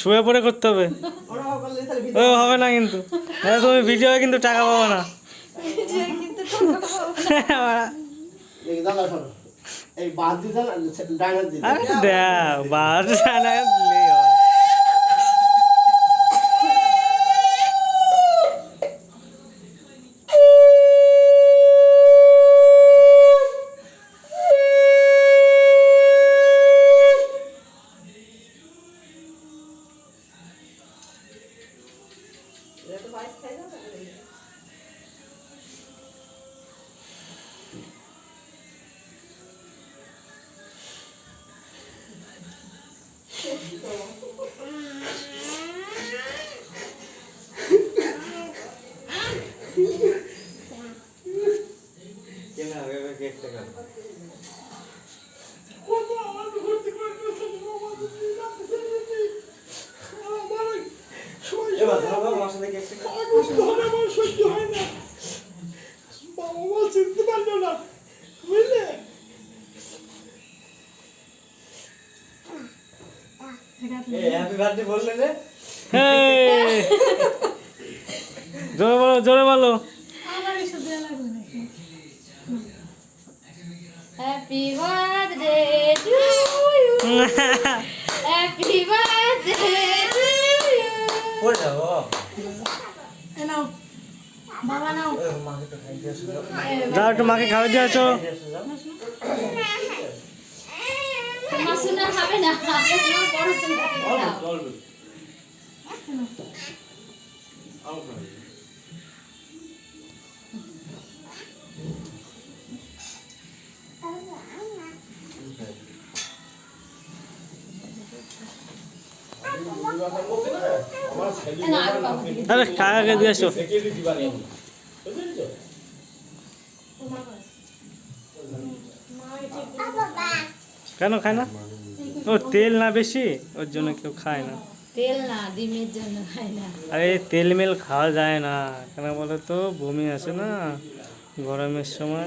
শুয়ে পড়ে করতে হবে, ও হবে না কিন্তু, তুমি ভিডিও কিন্তু টাকা পাবো না। জোরে বলো, জোরে বলো। Happy birthday to you. Happy birthday to you. বাবা নাও। যাও একটু মাকে খাওয়া দিয়ে আসো। তোমার শোনা হবে না, তোমার বড় শোনা দাও। আরে কাকে দিয়ে আসো। কেন খায় না? ও তেল না বেশি, ওর জন্য কেউ খায় না। তেল না, ডিমের জন্য খায় না। আরে তেল মেল খাওয়া যায় না, কেন বলো তো, বমি আসে না গরমের সময়।